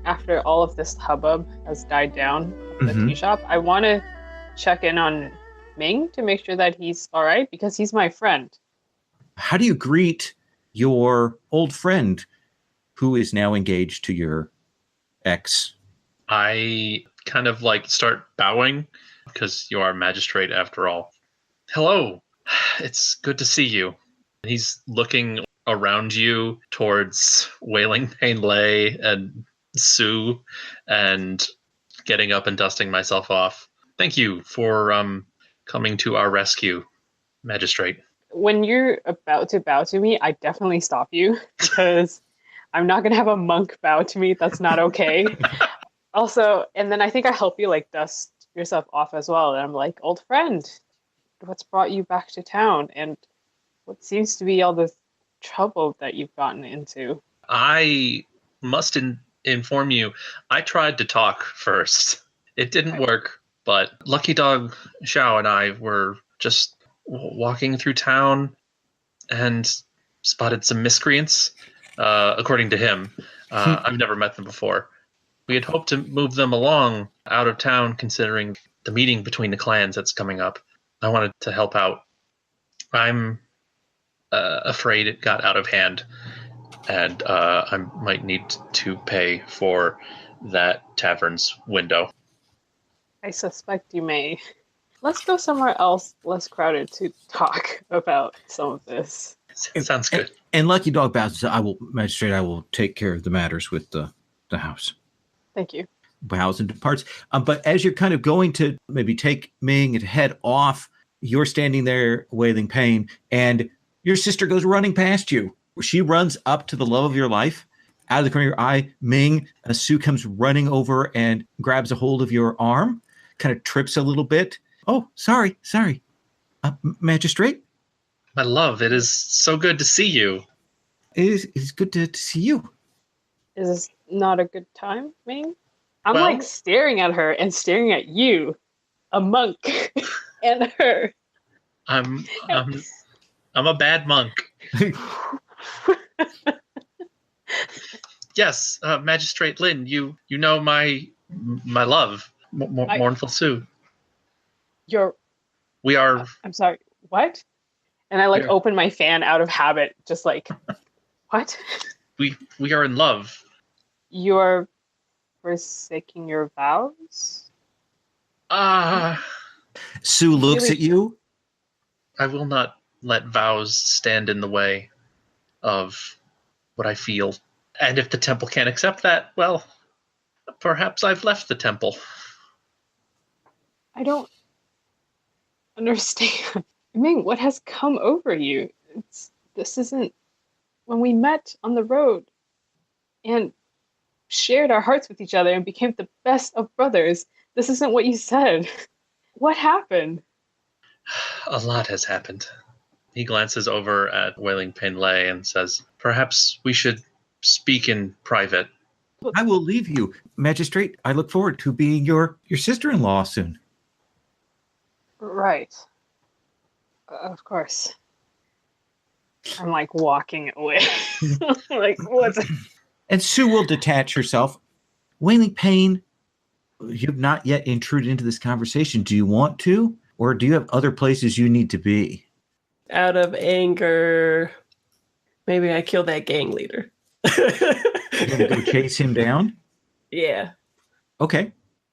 after all of this hubbub has died down at the tea shop, I want to check in on Ming to make sure that he's all right because he's my friend. How do you greet your old friend who is now engaged to your ex? I kind of like start bowing because you are Magistrate after all. Hello, it's good to see you. He's looking around you towards Wailing Pain Lay and Sue and getting up and dusting myself off. Thank you for coming to our rescue, Magistrate. When you're about to bow to me, I definitely stop you because I'm not going to have a monk bow to me. That's not okay. Also, and then I think I help you like dust yourself off as well. And I'm like, old friend, what's brought you back to town? And what seems to be all this trouble that you've gotten into? I must inform you, I tried to talk first. It didn't work, but Lucky Dog Xiao and I were just walking through town and spotted some miscreants, according to him. I've never met them before. We had hoped to move them along out of town, considering the meeting between the clans that's coming up. I wanted to help out. I'm afraid it got out of hand, and I might need to pay for that tavern's window. I suspect you may. Let's go somewhere else less crowded to talk about some of this. Sounds good. And Lucky Dog bows. Magistrate, I will take care of the matters with the house. Thank you. Bows and departs. But as you're kind of going to maybe take Ming and head off, you're standing there, Wailing Pain, and your sister goes running past you. She runs up to the love of your life. Out of the corner of your eye, Ming, Sue comes running over and grabs a hold of your arm, kind of trips a little bit. Oh, sorry. Magistrate? My love, it is so good to see you. It is good to see you. Is this not a good time, Ming? I'm like staring at her and staring at you, a monk, and her. I'm a bad monk. Yes, Magistrate Lin, you know my love, Mournful Sue. We are. I'm sorry. What? And I like open my fan out of habit, just like, what? We are in love. You're forsaking your vows? Sue looks at you. I will not let vows stand in the way of what I feel. And if the temple can't accept that, well, perhaps I've left the temple. I don't understand. I mean, what has come over you? This isn't when we met on the road and shared our hearts with each other and became the best of brothers. This isn't what you said. What happened? A lot has happened. He glances over at Wailing Pain Lay and says, perhaps we should speak in private. I will leave you, Magistrate. I look forward to being your sister-in-law soon. Right. Of course. I'm like walking away. Like, what? And Sue will detach herself. Wailing Pain, you've not yet intruded into this conversation. Do you want to? Or do you have other places you need to be? Out of anger, maybe I kill that gang leader. You're going to go chase him down? Yeah. Okay.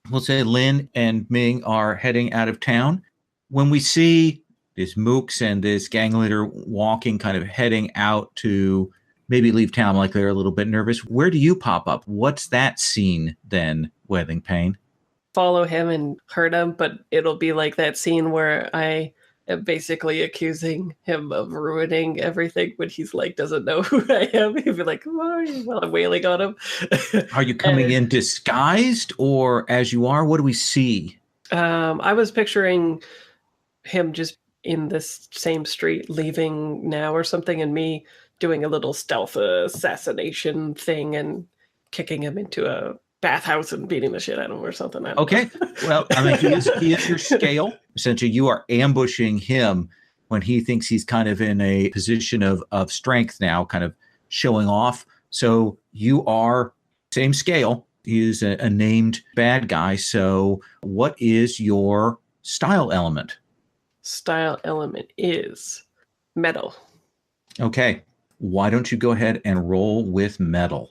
We'll say Lin and Ming are heading out of town. When we see this mooks and this gang leader walking, kind of heading out to maybe leave town, like they're a little bit nervous, where do you pop up? What's that scene then, Wailing Pain? Follow him and hurt him, but it'll be like that scene where I am basically accusing him of ruining everything when he's like doesn't know who I am. He'd be like, why? While I'm wailing on him. Are you coming in disguised or as you are? What do we see? I was picturing him just in this same street leaving now or something, and me doing a little stealth assassination thing and kicking him into a bathhouse and beating the shit out of him or something. Okay. Well, I mean, he is your scale. Essentially, you are ambushing him when he thinks he's kind of in a position of strength now, kind of showing off. So you are same scale. He is a named bad guy. So what is your style element? Style element is metal. Okay. Why don't you go ahead and roll with metal?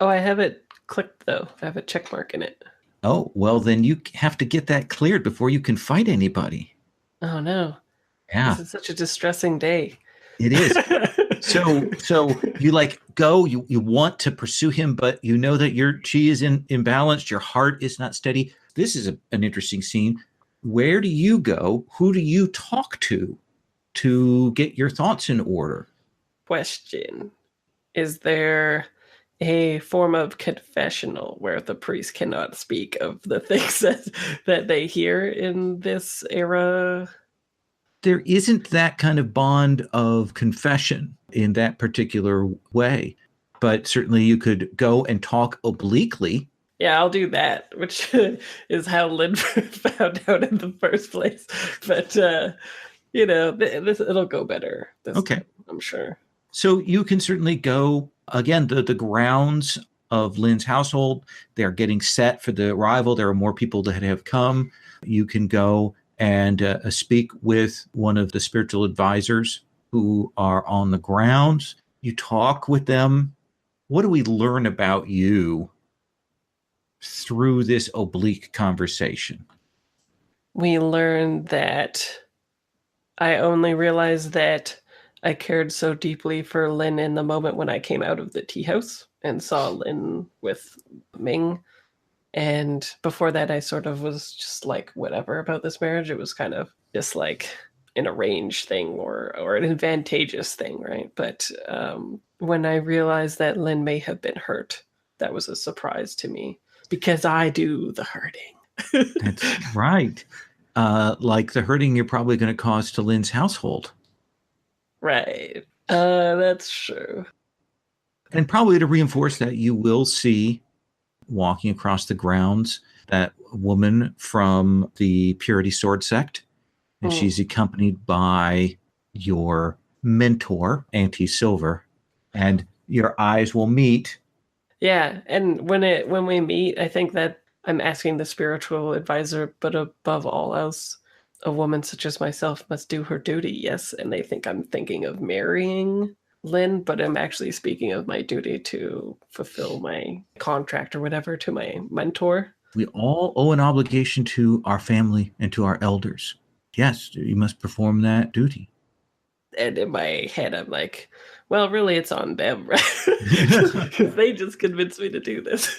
Oh, I have it clicked, though. I have a check mark in it. Oh, well, then you have to get that cleared before you can fight anybody. Oh, no. Yeah, This is such a distressing day. it is. So you like go, you want to pursue him, but you know that your chi is imbalanced, your heart is not steady. This is an interesting scene. Where do you go? Who do you talk to get your thoughts in order? Question. Is there a form of confessional where the priest cannot speak of the things that they hear in this era? There isn't that kind of bond of confession in that particular way, but certainly you could go and talk obliquely. Yeah, I'll do that, which is how Lin found out in the first place. But, it'll go better this time, I'm sure. So you can certainly go, again, the grounds of Lin's household, they're getting set for the arrival. There are more people that have come. You can go and speak with one of the spiritual advisors who are on the grounds. You talk with them. What do we learn about you through this oblique conversation? We learn that I only realized that I cared so deeply for Lin in the moment when I came out of the tea house and saw Lin with Ming. And before that, I sort of was just like, whatever about this marriage. It was kind of just like an arranged thing or an advantageous thing, right? But when I realized that Lin may have been hurt, that was a surprise to me because I do the hurting. That's right. Like the hurting you're probably going to cause to Lin's household. Right. That's true. And probably to reinforce that, you will see walking across the grounds that woman from the Purity Sword sect. And she's accompanied by your mentor, Auntie Silver. And your eyes will meet. Yeah. And when we meet, I think that I'm asking the spiritual advisor, but above all else, a woman such as myself must do her duty, yes. And they think I'm thinking of marrying Lin, but I'm actually speaking of my duty to fulfill my contract or whatever to my mentor. We all owe an obligation to our family and to our elders. Yes, you must perform that duty. And in my head, I'm like, well, really, it's on them, right? Because they just convinced me to do this.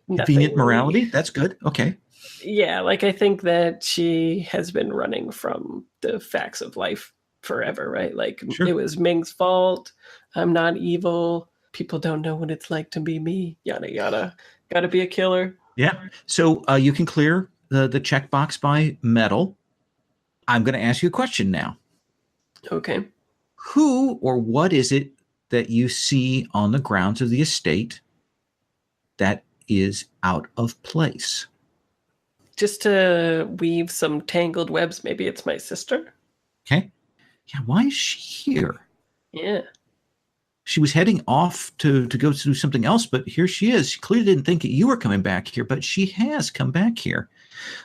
Convenient morality? That's good. Okay. Yeah, like I think that she has been running from the facts of life forever, right? Like It was Ming's fault. I'm not evil. People don't know what it's like to be me. Yada yada. Got to be a killer. Yeah. So you can clear the checkbox by metal. I'm going to ask you a question now. Okay. Who or what is it that you see on the grounds of the estate that is out of place? Just to weave some tangled webs, maybe it's my sister. Okay. Yeah, why is she here? Yeah. She was heading off to go do something else, but here she is. She clearly didn't think that you were coming back here, but she has come back here.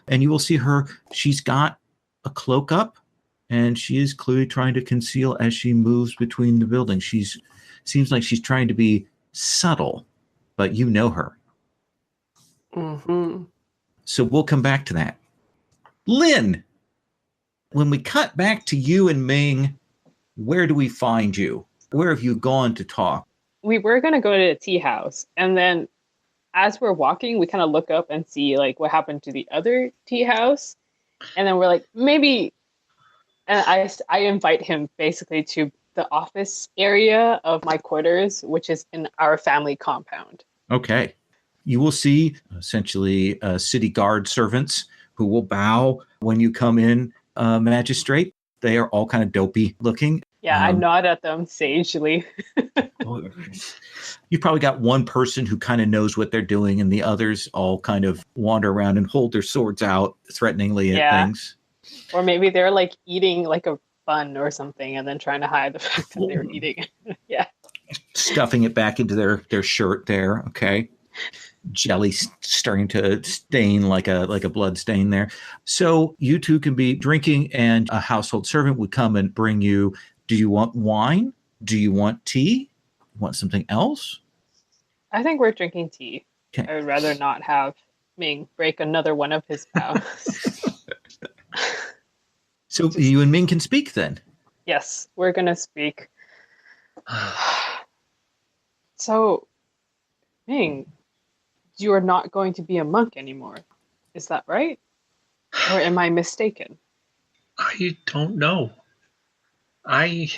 And you will see her. She's got a cloak up, and she is clearly trying to conceal as she moves between the buildings. Seems like she's trying to be subtle, but you know her. Mm-hmm. So we'll come back to that. Lin, when we cut back to you and Ming, where do we find you? Where have you gone to talk? We were going to go to the tea house. And then as we're walking, we kind of look up and see like what happened to the other tea house. And then we're like, maybe. And I invite him basically to the office area of my quarters, which is in our family compound. Okay. You will see essentially city guard servants who will bow when you come in, Magistrate. They are all kind of dopey looking. Yeah, I nod at them sagely. You probably got one person who kind of knows what they're doing, and the others all kind of wander around and hold their swords out threateningly at things. Or maybe they're like eating like a bun or something and then trying to hide the fact that they're eating. Yeah. Stuffing it back into their shirt there. Okay. jelly starting to stain like a blood stain there. So you two can be drinking, and a household servant would come and bring you. Do you want wine? Do you want tea? Want something else? I think we're drinking tea. Okay. I would rather not have Ming break another one of his vows. So you and Ming can speak then. Yes, we're gonna speak. So, Ming, you are not going to be a monk anymore. Is that right? Or am I mistaken? I don't know. I've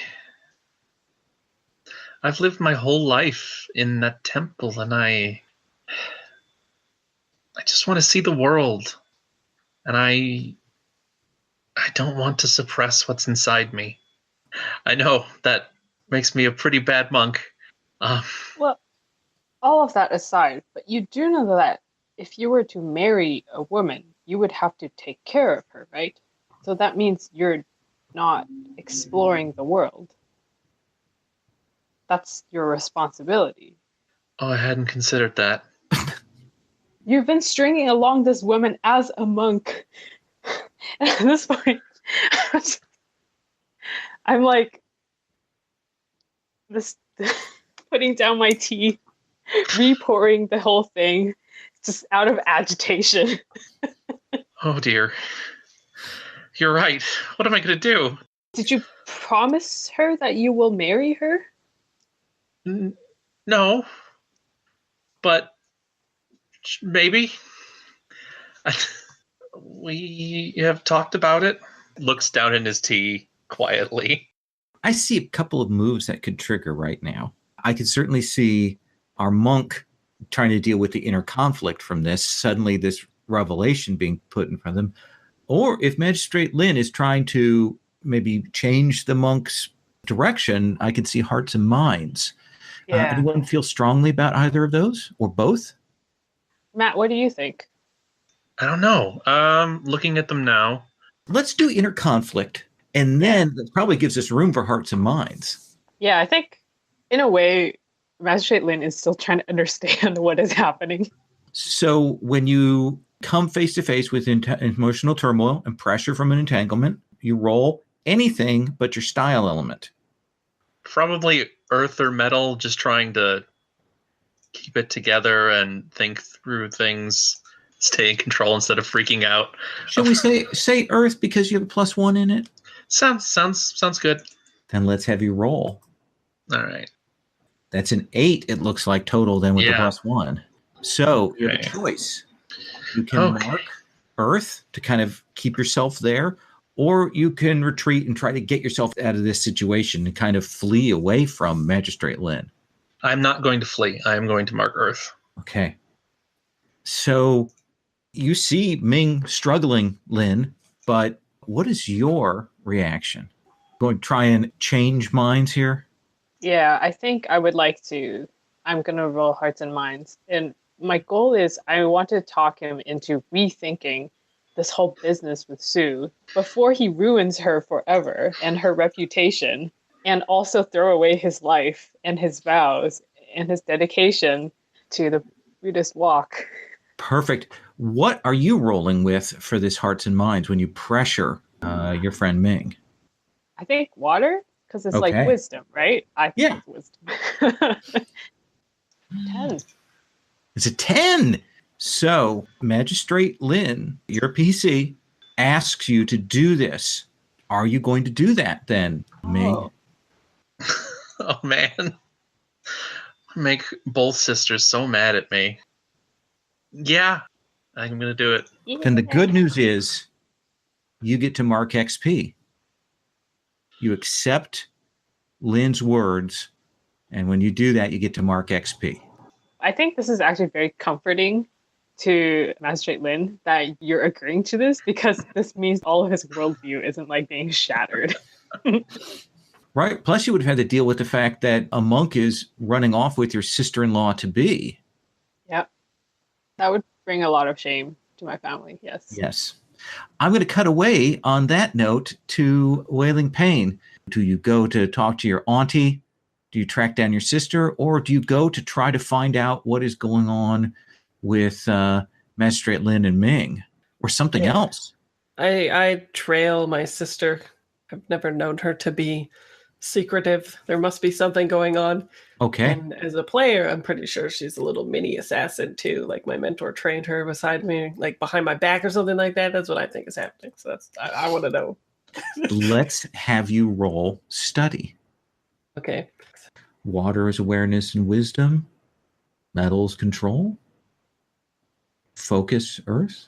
lived my whole life in that temple, and I just want to see the world. And I don't want to suppress what's inside me. I know that makes me a pretty bad monk. Well, all of that aside, but you do know that if you were to marry a woman, you would have to take care of her, right? So that means you're not exploring the world. That's your responsibility. Oh, I hadn't considered that. You've been stringing along this woman as a monk. And at this point, I'm like, this putting down my tea, re-pouring the whole thing, just out of agitation. Oh dear. You're right. What am I going to do? Did you promise her that you will marry her? No. But maybe. We have talked about it. Looks down in his tea quietly. I see a couple of moves that could trigger right now. I could certainly see our monk trying to deal with the inner conflict from this, suddenly this revelation being put in front of them. Or if Magistrate Lin is trying to maybe change the monk's direction, I could see hearts and minds. Yeah. Anyone feel strongly about either of those or both? Matt, what do you think? I don't know. Looking at them now. Let's do inner conflict, and then that probably gives us room for hearts and minds. Yeah, I think in a way, Magistrate Lin is still trying to understand what is happening. So when you come face to face with emotional turmoil and pressure from an entanglement, you roll anything but your style element. Probably earth or metal, just trying to keep it together and think through things, stay in control instead of freaking out. Shall we say earth because you have a +1 in it? Sounds good. Then let's have you roll. All right. That's an 8, it looks like, total then with the +1. So you have a choice. You can mark earth to kind of keep yourself there, or you can retreat and try to get yourself out of this situation and kind of flee away from Magistrate Lin. I'm not going to flee. I am going to mark earth. Okay. So you see Ming struggling, Lin, but what is your reaction? Going to try and change minds here? Yeah, I think I would like to. I'm going to roll hearts and minds. And my goal is I want to talk him into rethinking this whole business with Sue before he ruins her forever and her reputation, and also throw away his life and his vows and his dedication to the Buddhist walk. Perfect. What are you rolling with for this hearts and minds when you pressure your friend Ming? I think water, because it's like wisdom, right? I think it's wisdom. 10. It's a 10. So Magistrate Lin, your PC, asks you to do this. Are you going to do that then, Ming? Oh, man. Make both sisters so mad at me. Yeah, I'm going to do it. Then the good news is you get to mark XP. You accept Lin's words, and when you do that, you get to mark XP. I think this is actually very comforting to Magistrate Lin that you're agreeing to this, because this means all of his worldview isn't like being shattered. Right. Plus, you would have had to deal with the fact that a monk is running off with your sister-in-law to be. Yep. That would bring a lot of shame to my family. Yes. Yes. I'm going to cut away on that note to Wailing Pain. Do you go to talk to your auntie? Do you track down your sister? Or do you go to try to find out what is going on with Magistrate Lin and Ming or something else. I trail my sister. I've never known her to be secretive. There must be something going on. Okay. And as a player, I'm pretty sure she's a little mini assassin too. Like my mentor trained her beside me, like behind my back or something like that. That's what I think is happening. So I want to know. Let's have you roll study. Okay. Water is awareness and wisdom. Metals control. Focus earth.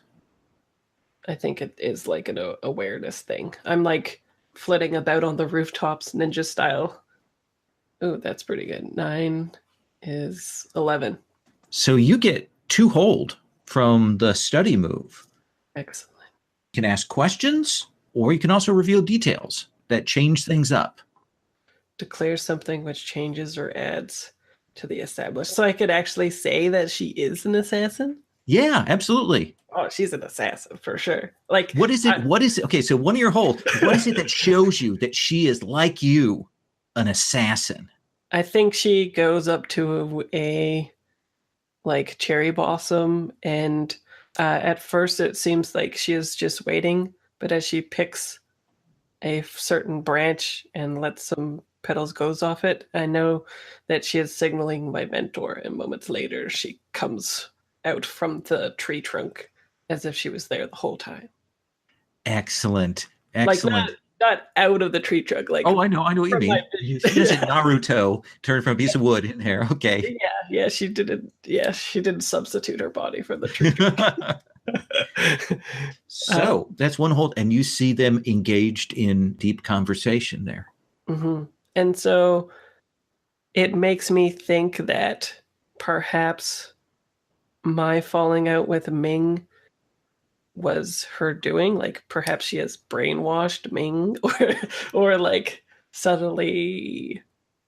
I think it is like an awareness thing. I'm like flitting about on the rooftops ninja style. Ooh, that's pretty good. 9 is 11. So you get 2 hold from the study move. Excellent. You can ask questions, or you can also reveal details that change things up. Declare something which changes or adds to the established. So I could actually say that she is an assassin? Yeah, absolutely. Oh, she's an assassin for sure. Like, what is it? What is it? Okay, so one of your holds, what is it that shows you that she is like you, an assassin? I think she goes up to a like cherry blossom, and at first it seems like she is just waiting, but as she picks a certain branch and lets some petals goes off it, I know that she is signaling my mentor, and moments later she comes out from the tree trunk as if she was there the whole time. Excellent. Like not out of the tree trunk. Like, oh, I know what you mean. She doesn't Naruto turn from a piece of wood in there. Okay. Yeah, she didn't. Yeah, she didn't substitute her body for the tree trunk. So that's one hold, and you see them engaged in deep conversation there. Mm-hmm. And so it makes me think that perhaps my falling out with Ming was her doing. Like perhaps she has brainwashed Ming or like subtly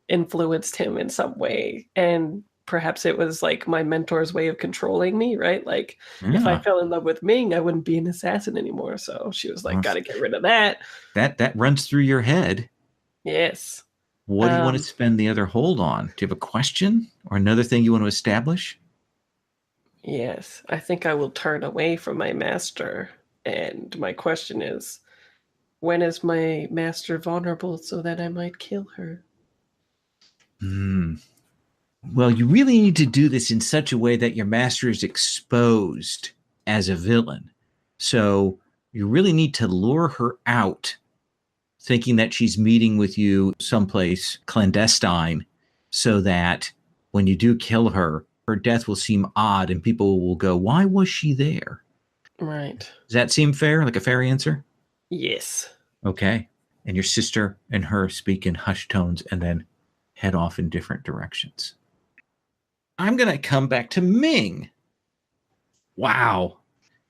influenced him in some way. And perhaps it was like my mentor's way of controlling me, right? Like if I fell in love with Ming, I wouldn't be an assassin anymore. So she was like, gotta get rid of that. That runs through your head. Yes. What do you want to spend the other hold on? Do you have a question or another thing you want to establish? Yes, I think I will turn away from my master. And my question is, when is my master vulnerable so that I might kill her? Well, you really need to do this in such a way that your master is exposed as a villain. So you really need to lure her out, thinking that she's meeting with you someplace clandestine, so that when you do kill her, her death will seem odd and people will go, why was she there? Right. Does that seem fair? Like a fair answer? Yes. Okay. And your sister and her speak in hushed tones and then head off in different directions. I'm going to come back to Ming. Wow.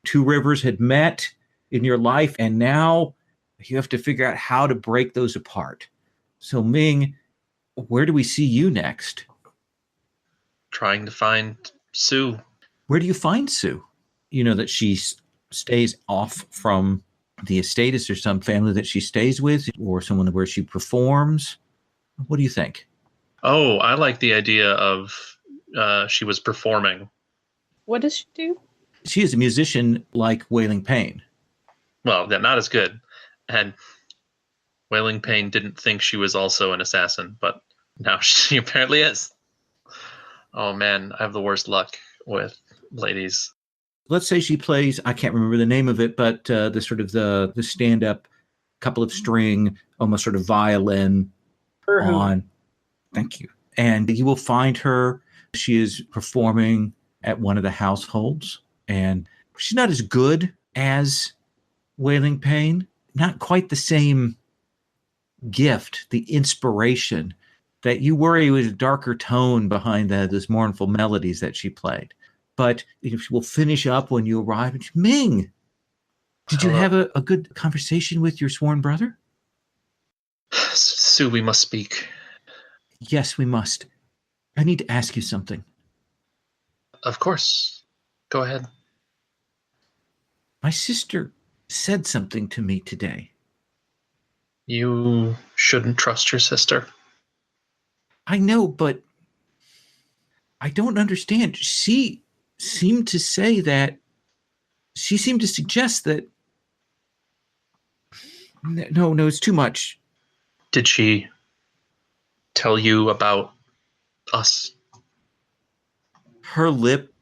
2 rivers had met in your life, and now you have to figure out how to break those apart. So Ming, where do we see you next? Trying to find Sue. Where do you find Sue? You know that she stays off from the estate. Is there some family that she stays with or someone where she performs? What do you think? Oh, I like the idea of she was performing. What does she do? She is a musician like Wailing Pain. Well, yeah, not as good. And Wailing Pain didn't think she was also an assassin, but now she apparently is. Oh man, I have the worst luck with ladies. Let's say she plays, I can't remember the name of it, but the sort of the stand-up, couple of string, almost sort of violin on. Thank you. And you will find her. She is performing at one of the households, and she's not as good as Wailing Pain. Not quite the same gift, the inspiration that you worry was a darker tone behind those mournful melodies that she played. But she will finish up when you arrive. And Ming, did you have a good conversation with your sworn brother? Sue, we must speak. Yes, we must. I need to ask you something. Of course. Go ahead. My sister said something to me today. You shouldn't trust your sister. I know, but I don't understand. She seemed to say that she seemed to suggest that no, it's too much. Did she tell you about us? Her lip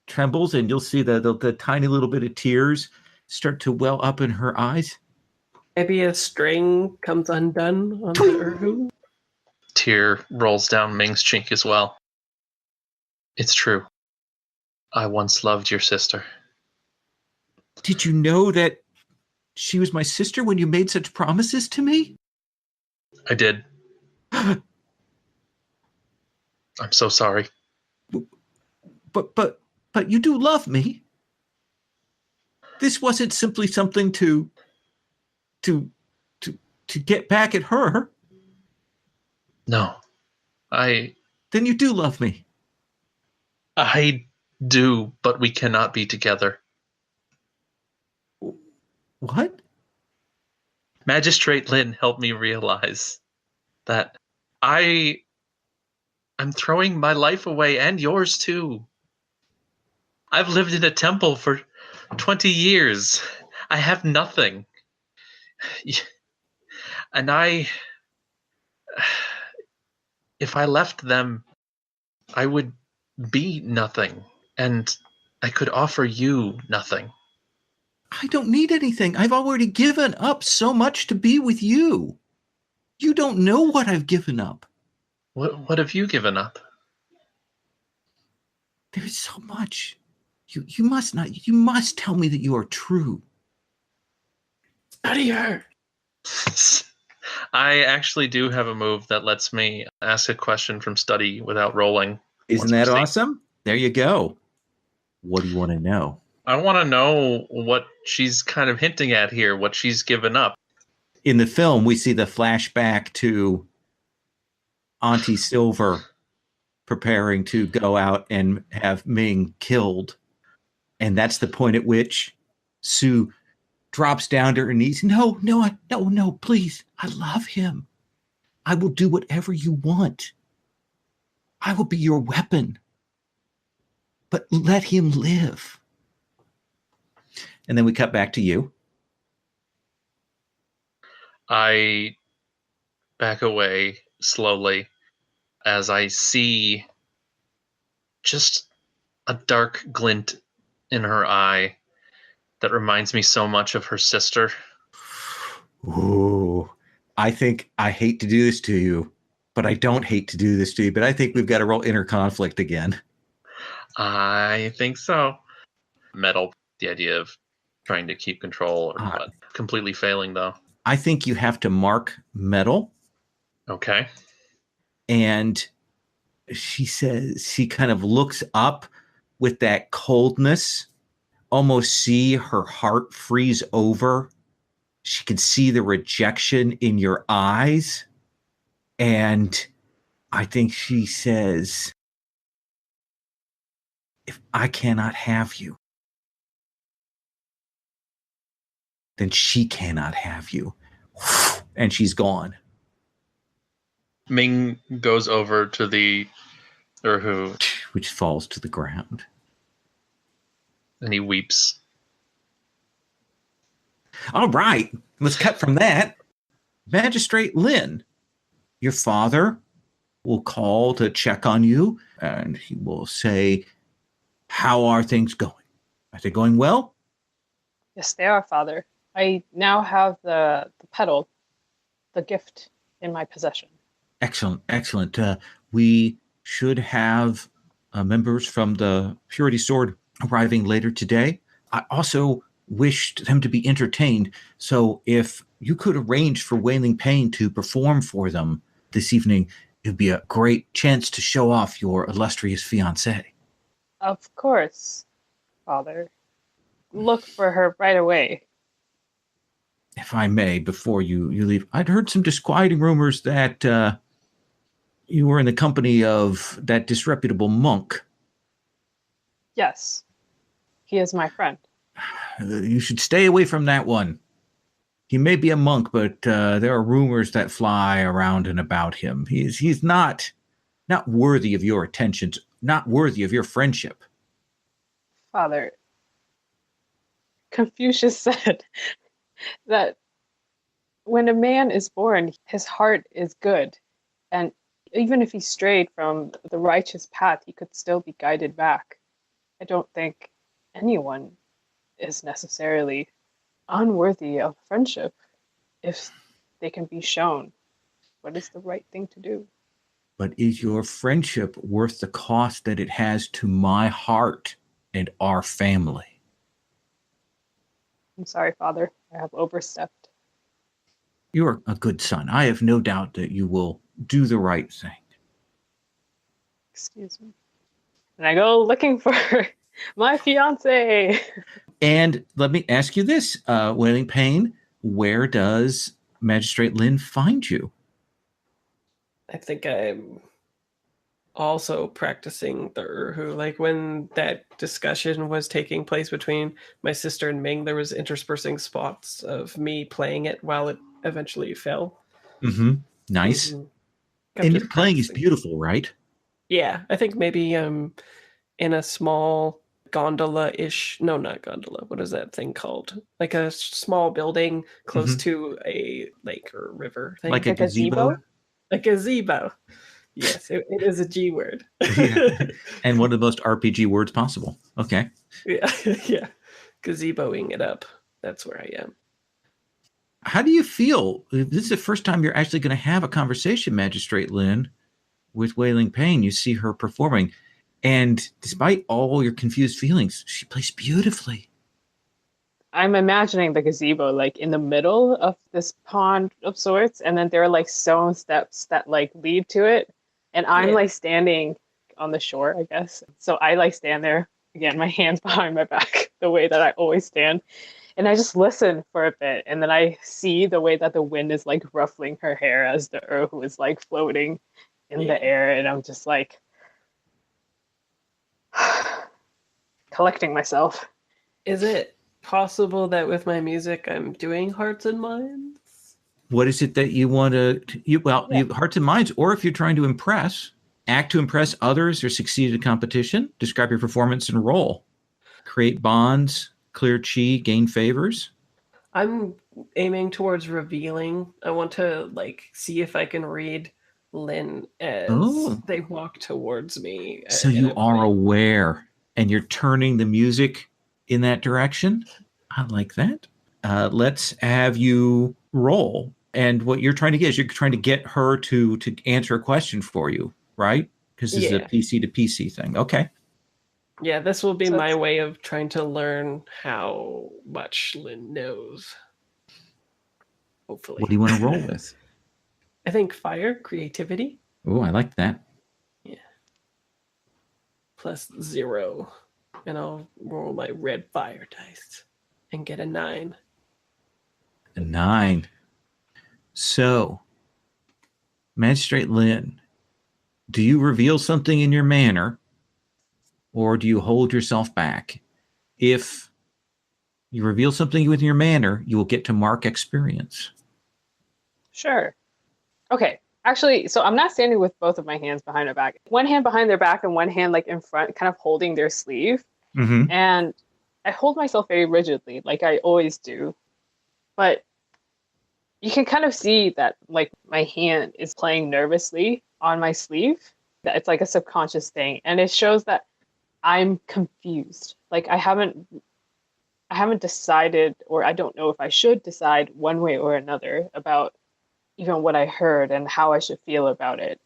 trembles, and you'll see the tiny little bit of tears start to well up in her eyes. Maybe a string comes undone on the Urhu. Tear rolls down Ming's cheek as well. It's true. I once loved your sister. Did you know that she was my sister when you made such promises to me? I did. I'm so sorry. But you do love me. This wasn't simply something to get back at her. No. Then you do love me. I do, but we cannot be together. What? Magistrate Lin helped me realize that I'm throwing my life away and yours too. I've lived in a temple for 20 years. I have nothing. And if I left them, I would be nothing. And I could offer you nothing. I don't need anything. I've already given up so much to be with you. You don't know what I've given up. What have you given up? There's so much. You must not. You must tell me that you are true. Study her. I actually do have a move that lets me ask a question from study without rolling. Isn't that awesome? There you go. What do you want to know? I want to know what she's kind of hinting at here, what she's given up. In the film, we see the flashback to Auntie Silver preparing to go out and have Ming killed. And that's the point at which Sue drops down to her knees. No, please. I love him. I will do whatever you want. I will be your weapon. But let him live. And then we cut back to you. I back away slowly as I see just a dark glint in her eye that reminds me so much of her sister. Ooh, I think I hate to do this to you, but I don't hate to do this to you. But I think we've got to roll inner conflict again. I think so. Metal, the idea of trying to keep control, but completely failing, though. I think you have to mark metal. Okay. And she says, she kind of looks up with that coldness, almost see her heart freeze over. She can see the rejection in your eyes. And I think she says, if I cannot have you, then she cannot have you. And she's gone. Ming goes over to the Urhu, which falls to the ground. And he weeps. All right, let's cut from that. Magistrate Lin, your father will call to check on you, and he will say, how are things going? Are they going well? Yes, they are, Father. I now have the pedal, the gift in my possession. Excellent, excellent. We should have members from the Purity Sword arriving later today. I also wished them to be entertained, so if you could arrange for Wailing Pain to perform for them this evening, it would be a great chance to show off your illustrious fiancée. Of course, Father. Look for her right away. If I may, before you leave, I'd heard some disquieting rumors that you were in the company of that disreputable monk. Yes. He is my friend. You should stay away from that one. He may be a monk, but there are rumors that fly around and about him. He's not worthy of your attentions, not worthy of your friendship. Father, Confucius said that when a man is born, his heart is good. And even if he strayed from the righteous path, he could still be guided back. I don't think anyone is necessarily unworthy of friendship if they can be shown what is the right thing to do. But is your friendship worth the cost that it has to my heart and our family? I'm sorry, Father, I have overstepped. You are a good son. I have no doubt that you will do the right thing. Excuse me. And I go looking for my fiance. And let me ask you this, Wailing Pain, where does Magistrate Lin find you? I think I'm also practicing the Erhu. Like when that discussion was taking place between my sister and Ming, there was interspersing spots of me playing it while it eventually fell. Mm-hmm. Nice. Mm-hmm. And your playing is beautiful, right? Yeah, I think maybe in a small gondola-ish. No, not gondola. What is that thing called? Like a small building close to a lake or river thing. Like a gazebo? A gazebo. Yes, it is a G word. Yeah. And one of the most RPG words possible. Okay. Yeah, yeah. Gazeboing it up. That's where I am. How do you feel? This is the first time you're actually going to have a conversation, Magistrate Lin, with Wailing Pain. You see her performing. And despite all your confused feelings, she plays beautifully. I'm imagining the gazebo like in the middle of this pond of sorts, and then there are like stone steps that like lead to it. And I'm like standing on the shore, I guess. So I like stand there, again, my hands behind my back, the way that I always stand. And I just listen for a bit. And then I see the way that the wind is like ruffling her hair as the Erhu is like floating in the air. And I'm just like collecting myself. Is it possible that with my music I'm doing hearts and minds? What is it that you want to, you hearts and minds, or if you're trying to impress, act to impress others or succeed at a competition, describe your performance and role, create bonds, clear chi, gain favors. I'm aiming towards revealing. I want to like see if I can read Lin as they walk towards me. So you are aware and you're turning the music in that direction. I like that. Let's have you roll. And what you're trying to get is you're trying to get her to answer a question for you, right? Because this is a PC to PC thing. Okay. Yeah, this will be my way of trying to learn how much Lin knows. Hopefully. What do you want to roll with? I think fire, creativity. Oh, I like that. Yeah. +0. And I'll roll my red fire dice and get a 9. A 9. So, Magistrate Lin, do you reveal something in your manner, or do you hold yourself back? If you reveal something with your manner, you will get to mark experience. Sure. Okay. Actually, so I'm not standing with both of my hands behind my back. One hand behind their back and one hand like in front, kind of holding their sleeve. Mm-hmm. And I hold myself very rigidly, like I always do. But you can kind of see that like my hand is playing nervously on my sleeve. That it's like a subconscious thing. And it shows that I'm confused. Like I haven't decided, or I don't know if I should decide one way or another about even what I heard and how I should feel about it.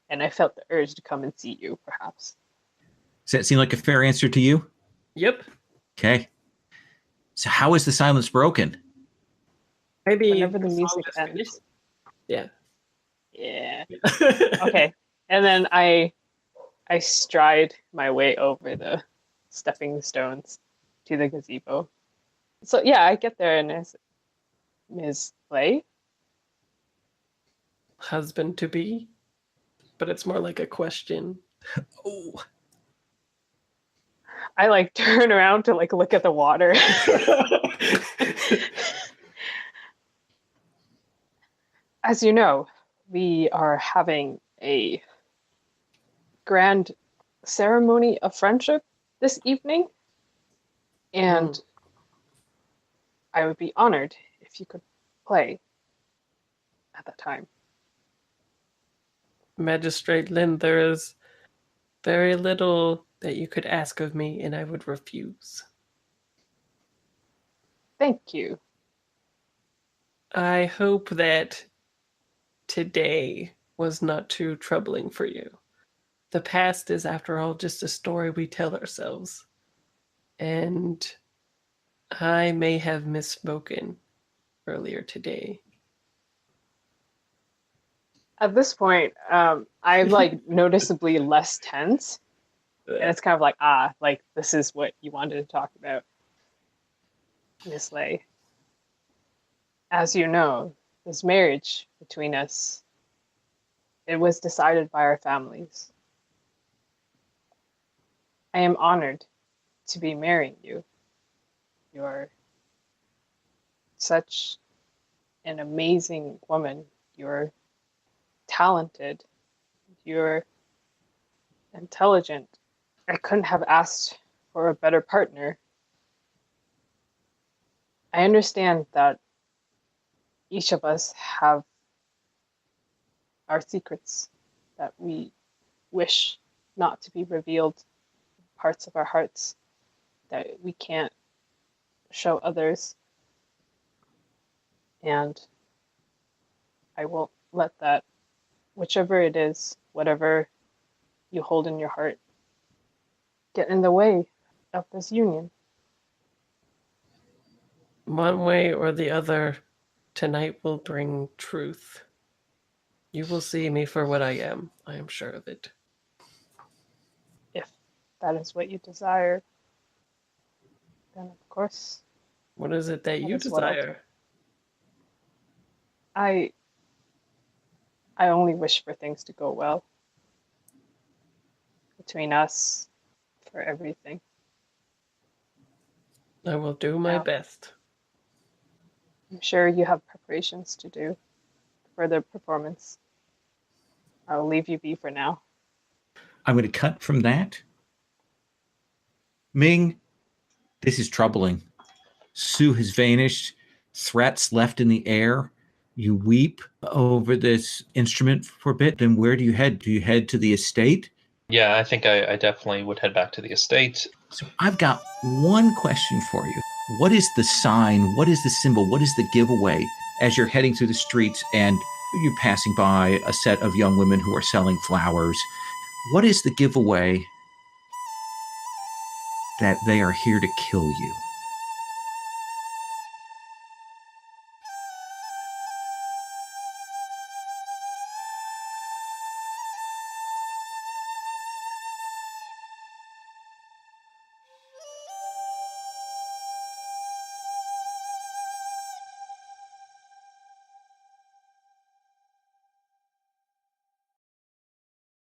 And I felt the urge to come and see you, perhaps. Does that seem like a fair answer to you? Yep. Okay. So how is the silence broken? Maybe whenever the music ends. Yeah. Yeah. Okay. And then I stride my way over the stepping stones to the gazebo. So yeah, I get there and it's Ms. Clay. Husband to be, but it's more like a question. Oh. I like turn around to like look at the water. As you know, we are having a grand ceremony of friendship this evening. And I would be honored if you could play at that time. Magistrate Lin, there is very little that you could ask of me, and I would refuse. Thank you. I hope that today was not too troubling for you. The past is, after all, just a story we tell ourselves. And I may have misspoken earlier today. At this point, I'm like noticeably less tense. And it's kind of like, like this is what you wanted to talk about. Miss Lay. As you know, this marriage between us, it was decided by our families. I am honored to be marrying you. You're such an amazing woman. You're talented. You're intelligent. I couldn't have asked for a better partner. I understand that each of us have our secrets that we wish not to be revealed, parts of our hearts that we can't show others. And I won't let that, whichever it is, whatever you hold in your heart, get in the way of this union. One way or the other, tonight will bring truth. You will see me for what I am sure of it. If that is what you desire, then of course. What is it that you desire? I only wish for things to go well between us, for everything. I will do my best. I'm sure you have preparations to do for the performance. I'll leave you be for now. I'm going to cut from that. Ming, this is troubling. Sue has vanished, threats left in the air. You weep over this instrument for a bit. Then where do you head? Do you head to the estate? Yeah, I think I definitely would head back to the estate. So I've got one question for you. What is the sign? What is the symbol? What is the giveaway as you're heading through the streets and you're passing by a set of young women who are selling flowers? What is the giveaway that they are here to kill you?